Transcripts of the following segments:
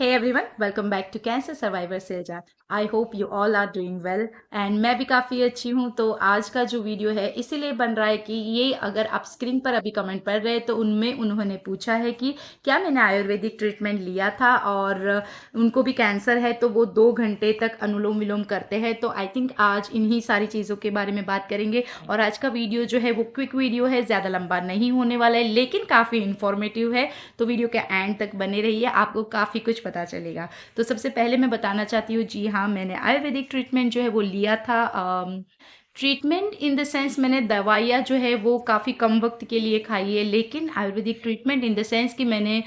Hey everyone, welcome back to Cancer Survivor Silja. I hope you all are doing well and मैं भी काफ़ी अच्छी हूँ। तो आज का जो वीडियो है इसीलिए बन रहा है कि ये अगर आप स्क्रीन पर अभी कमेंट पढ़ रहे हैं तो उनमें उन्होंने पूछा है कि क्या मैंने आयुर्वेदिक ट्रीटमेंट लिया था और उनको भी कैंसर है तो वो 2 घंटे तक अनुलोम विलोम करते हैं। तो आई थिंक आज इन्हीं सारी चीज़ों के बारे में बात करेंगे और आज का वीडियो जो है वो क्विक वीडियो है, ज़्यादा लंबा नहीं होने वाला है लेकिन काफ़ी इन्फॉर्मेटिव है। तो वीडियो के एंड तक बने रहिए, आपको काफ़ी कुछ पता चलेगा। तो सबसे पहले मैं बताना चाहती हूँ, जी हाँ, मैंने आयुर्वेदिक ट्रीटमेंट जो है वो लिया था। ट्रीटमेंट इन द सेंस मैंने दवाइयाँ जो है वो काफ़ी कम वक्त के लिए खाई है, लेकिन Ayurvedic treatment in the sense कि मैंने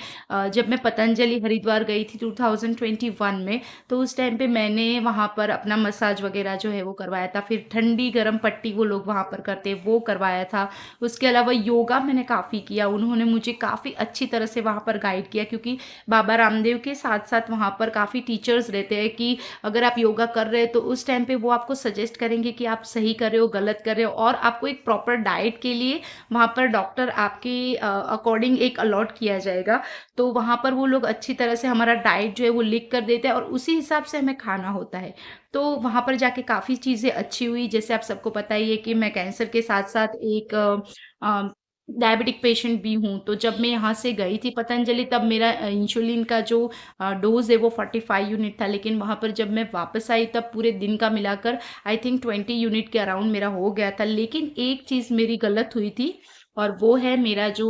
जब मैं पतंजलि हरिद्वार गई थी 2021 में, तो उस टाइम पे मैंने वहाँ पर अपना मसाज वगैरह जो है वो करवाया था। फिर ठंडी गर्म पट्टी वो लोग वहाँ पर करते वो करवाया था। उसके अलावा योगा मैंने काफ़ी किया, उन्होंने मुझे काफ़ी अच्छी तरह से वहाँ पर गाइड किया, क्योंकि बाबा रामदेव के साथ साथ वहाँ पर काफ़ी टीचर्स रहते हैं कि अगर आप योगा कर रहे हैं तो उस टाइम पे वो आपको सजेस्ट करेंगे कि आप सही कर रहे हो, गलत कर रहे हो, और आपको एक प्रॉपर डाइट के लिए वहाँ पर डॉक्टर आपके अकॉर्डिंग एक अलॉट किया जाएगा। तो वहाँ पर वो लोग अच्छी तरह से हमारा डाइट जो है वो लिख कर देते हैं और उसी हिसाब से हमें खाना होता है। तो वहाँ पर जाके काफ़ी चीज़ें अच्छी हुई। जैसे आप सबको पता ही है कि मैं कैंसर के साथ साथ एक डायबिटिक पेशेंट भी हूँ। तो जब मैं यहाँ से गई थी पतंजलि तब मेरा इंसुलिन का जो डोज़ है वो 45 यूनिट था, लेकिन वहाँ पर जब मैं वापस आई तब पूरे दिन का मिलाकर आई थिंक 20 यूनिट के अराउंड मेरा हो गया था। लेकिन एक चीज़ मेरी गलत हुई थी और वो है मेरा जो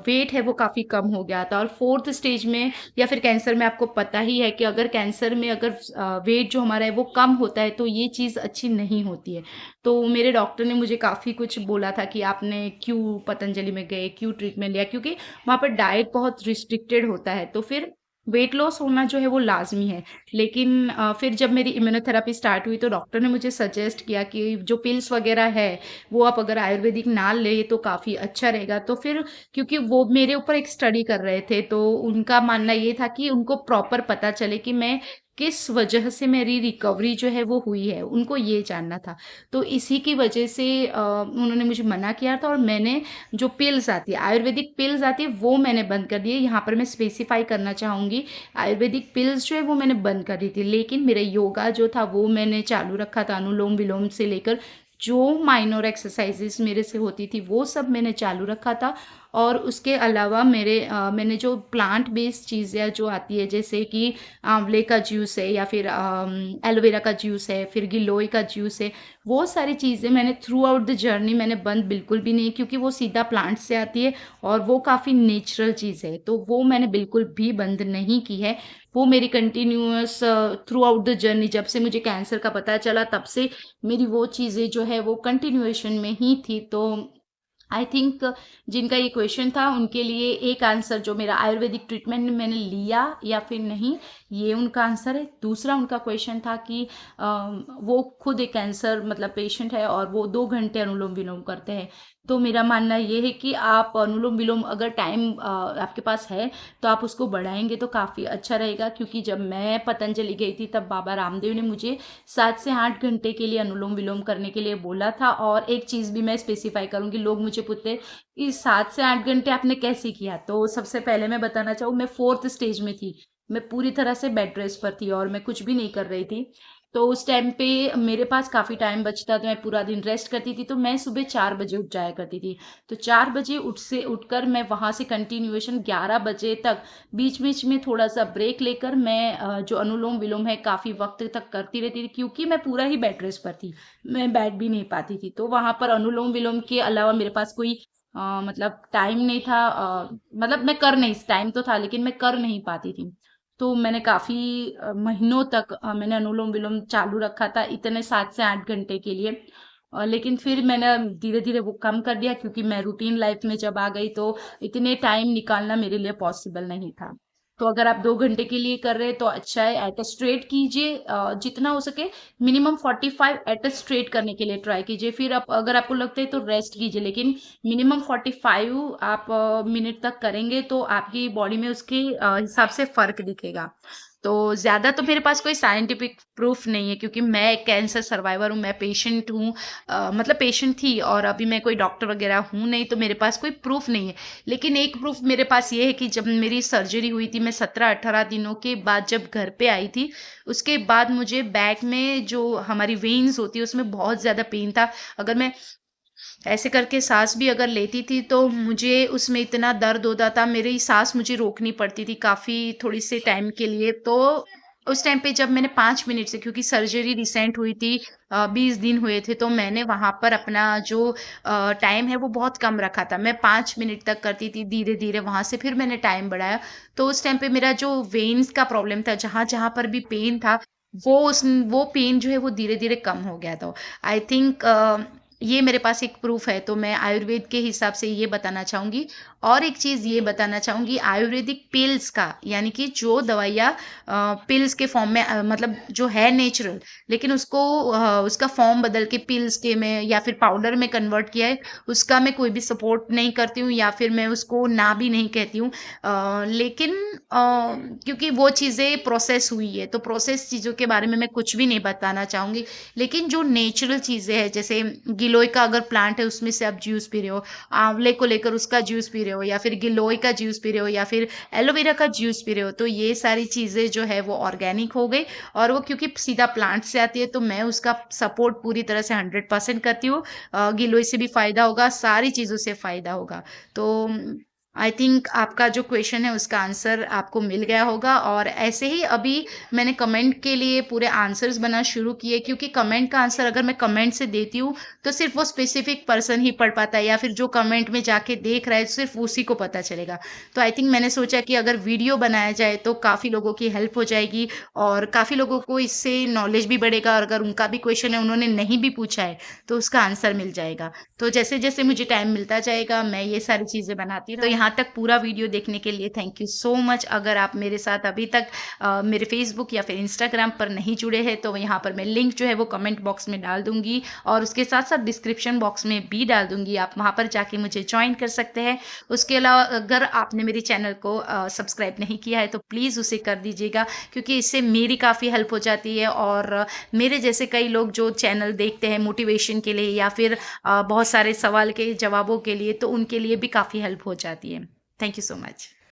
वेट है वो काफ़ी कम हो गया था। और 4th स्टेज में या फिर कैंसर में आपको पता ही है कि अगर कैंसर में अगर वेट जो हमारा है वो कम होता है तो ये चीज़ अच्छी नहीं होती है। तो मेरे डॉक्टर ने मुझे काफ़ी कुछ बोला था कि आपने क्यों पतंजलि में गए, क्यों ट्रीटमेंट लिया, क्योंकि वहाँ पर डाइट बहुत रिस्ट्रिक्टेड होता है। तो फिर वेट लॉस होना जो है वो लाज़मी है। लेकिन फिर जब मेरी इम्यूनोथेरेपी स्टार्ट हुई तो डॉक्टर ने मुझे सजेस्ट किया कि जो पिल्स वगैरह है वो आप अगर आयुर्वेदिक ना ले तो काफ़ी अच्छा रहेगा। तो फिर क्योंकि वो मेरे ऊपर एक स्टडी कर रहे थे तो उनका मानना ये था कि उनको प्रॉपर पता चले कि मैं किस वजह से मेरी रिकवरी जो है वो हुई है, उनको ये जानना था। तो इसी की वजह से उन्होंने मुझे मना किया था और मैंने जो पिल्स आती है, आयुर्वेदिक पिल्स आती है, वो मैंने बंद कर दी है। यहाँ पर मैं स्पेसिफाई करना चाहूँगी, आयुर्वेदिक पिल्स जो है वो मैंने बंद कर दी थी, लेकिन मेरा योगा जो था वो मैंने चालू रखा था। अनुलोम विलोम से लेकर जो माइनर एक्सरसाइजेस मेरे से होती थी वो सब मैंने चालू रखा था। और उसके अलावा मैंने जो प्लांट बेस्ड चीज़ें जो आती है, जैसे कि आंवले का जूस है या फिर एलोवेरा का जूस है, फिर गिलोय का जूस है, वो सारी चीज़ें मैंने थ्रू आउट द जर्नी मैंने बंद बिल्कुल भी नहीं, क्योंकि वो सीधा प्लांट से आती है और वो काफ़ी नेचुरल चीज़ है, तो वो मैंने बिल्कुल भी बंद नहीं की है। वो मेरी continuous through out the journey, जब से मुझे कैंसर का पता चला तब से मेरी वो चीज़ें जो है वो कंटिन्यूएशन में ही थी। तो आई थिंक जिनका ये क्वेश्चन था उनके लिए एक आंसर, जो मेरा आयुर्वेदिक ट्रीटमेंट मैंने लिया या फिर नहीं, ये उनका आंसर है। दूसरा उनका क्वेश्चन था कि वो खुद एक कैंसर मतलब पेशेंट है और वो 2 घंटे अनुलोम विलोम करते हैं। तो मेरा मानना ये है कि आप अनुलोम विलोम अगर टाइम आपके पास है तो आप उसको बढ़ाएंगे तो काफ़ी अच्छा रहेगा, क्योंकि जब मैं पतंजलि गई थी तब बाबा रामदेव ने मुझे 7 से 8 घंटे के लिए अनुलोम विलोम करने के लिए बोला था। और एक चीज़ भी मैं स्पेसिफाई करूंगी, लोग मुझे पूछते हैं कि 7 से 8 घंटे आपने कैसे किया, तो सबसे पहले मैं बताना चाहूँ, मैं 4th स्टेज में थी, मैं पूरी तरह से बेड रेस्ट पर थी और मैं कुछ भी नहीं कर रही थी। तो उस टाइम पे मेरे पास काफ़ी टाइम बचता तो मैं पूरा दिन रेस्ट करती थी। तो मैं सुबह 4 बजे उठ जाया करती थी। तो 4 बजे उठकर मैं वहाँ से कंटिन्यूएशन 11 बजे तक बीच बीच में थोड़ा सा ब्रेक लेकर मैं जो अनुलोम विलोम है काफ़ी वक्त तक करती रहती थी, क्योंकि मैं पूरा ही बेड रेस्ट पर थी, मैं बैठ भी नहीं पाती थी। तो वहाँ पर अनुलोम विलोम के अलावा मेरे पास कोई मतलब टाइम नहीं था, मतलब मैं कर नहीं, टाइम तो था लेकिन मैं कर नहीं पाती थी। तो मैंने काफ़ी महीनों तक मैंने अनुलोम विलोम चालू रखा था इतने 7 से 8 घंटे के लिए। लेकिन फिर मैंने धीरे धीरे वो कम कर दिया, क्योंकि मैं रूटीन लाइफ में जब आ गई तो इतने टाइम निकालना मेरे लिए पॉसिबल नहीं था। तो अगर आप 2 घंटे के लिए कर रहे हैं तो अच्छा है, एट स्ट्रेट कीजिए, जितना हो सके मिनिमम 45 एट स्ट्रेट करने के लिए ट्राई कीजिए। फिर आप अगर आपको लगता है तो रेस्ट कीजिए, लेकिन मिनिमम 45 आप मिनट तक करेंगे तो आपकी बॉडी में उसके हिसाब से फर्क दिखेगा। तो ज़्यादा तो मेरे पास कोई साइंटिफिक प्रूफ नहीं है, क्योंकि मैं एक कैंसर सर्वाइवर हूँ, मैं पेशेंट हूँ, मतलब पेशेंट थी और अभी मैं कोई डॉक्टर वगैरह हूँ नहीं, तो मेरे पास कोई प्रूफ नहीं है। लेकिन एक प्रूफ मेरे पास ये है कि जब मेरी सर्जरी हुई थी, मैं 17-18 दिनों के बाद जब घर पे आई थी, उसके बाद मुझे बैक में जो हमारी वेन्स होती है उसमें बहुत ज़्यादा पेन था। अगर मैं ऐसे करके साँस भी अगर लेती थी तो मुझे उसमें इतना दर्द होता था, मेरी साँस मुझे रोकनी पड़ती थी काफ़ी थोड़ी से टाइम के लिए। तो उस टाइम पे जब मैंने 5 मिनट से, क्योंकि सर्जरी रिसेंट हुई थी, 20 दिन हुए थे, तो मैंने वहाँ पर अपना जो टाइम है वो बहुत कम रखा था। मैं 5 मिनट तक करती थी, धीरे-धीरे वहाँ से फिर मैंने टाइम बढ़ाया। तो उस टाइम पे मेरा जो वेन्स का प्रॉब्लम था, जहाँ-जहाँ पर भी पेन था, वो पेन जो है वो धीरे-धीरे कम हो गया था। आई थिंक ये मेरे पास एक प्रूफ है, तो मैं आयुर्वेद के हिसाब से ये बताना चाहूँगी। और एक चीज़ ये बताना चाहूँगी, आयुर्वेदिक पिल्स का, यानी कि जो दवाइयाँ पिल्स के फॉर्म में, मतलब जो है नेचुरल, लेकिन उसको उसका फॉर्म बदल के पिल्स के में या फिर पाउडर में कन्वर्ट किया है, उसका मैं कोई भी सपोर्ट नहीं करती हूँ, या फिर मैं उसको ना भी नहीं कहती हूँ। लेकिन क्योंकि वो चीज़ें प्रोसेस हुई है, तो प्रोसेस चीज़ों के बारे में मैं कुछ भी नहीं बताना चाहूँगी। लेकिन जो नेचुरल चीज़ें हैं, जैसे गिलोय का अगर प्लांट है, उसमें से आप जूस पी रहे हो, आंवले को लेकर उसका जूस पी रहे हो, या फिर गिलोय का जूस पी रहे हो, या फिर एलोवेरा का जूस पी रहे हो, तो ये सारी चीज़ें जो है वो ऑर्गेनिक हो गई, और वो क्योंकि सीधा प्लांट से आती है, तो मैं उसका सपोर्ट पूरी तरह से 100% करती हूँ। गिलोय से भी फ़ायदा होगा, सारी चीज़ों से फ़ायदा होगा। तो आई थिंक आपका जो क्वेश्चन है उसका आंसर आपको मिल गया होगा। और ऐसे ही अभी मैंने कमेंट के लिए पूरे आंसर्स बनाना शुरू किए, क्योंकि कमेंट का आंसर अगर मैं कमेंट से देती हूँ तो सिर्फ वो स्पेसिफिक पर्सन ही पढ़ पाता है, या फिर जो कमेंट में जाके देख रहा है सिर्फ उसी को पता चलेगा। तो आई थिंक मैंने सोचा कि अगर वीडियो बनाया जाए तो काफ़ी लोगों की हेल्प हो जाएगी, और काफ़ी लोगों को इससे नॉलेज भी बढ़ेगा, और अगर उनका भी क्वेश्चन है उन्होंने नहीं भी पूछा है तो उसका आंसर मिल जाएगा। तो जैसे-जैसे मुझे टाइम मिलता जाएगा मैं ये सारी चीज़ें बनाती रहूँ। तो यहाँ तक पूरा वीडियो देखने के लिए थैंक यू सो मच। अगर आप मेरे साथ अभी तक मेरे फेसबुक या फिर इंस्टाग्राम पर नहीं जुड़े हैं, तो यहाँ पर मैं लिंक जो है वो कमेंट बॉक्स में डाल दूँगी, और उसके साथ-साथ डिस्क्रिप्शन बॉक्स में भी डाल दूँगी। आप वहाँ पर जाके मुझे जॉइन कर सकते हैं। उसके अलावा अगर आपने मेरे चैनल को सब्सक्राइब नहीं किया है तो प्लीज़ उसे कर दीजिएगा, क्योंकि इससे मेरी काफ़ी हेल्प हो जाती है, और मेरे जैसे कई लोग जो चैनल देखते हैं मोटिवेशन के लिए, या फिर बहुत सारे सवाल के जवाबों के लिए, तो उनके लिए भी काफ़ी हेल्प हो जाती है। Thank you so much.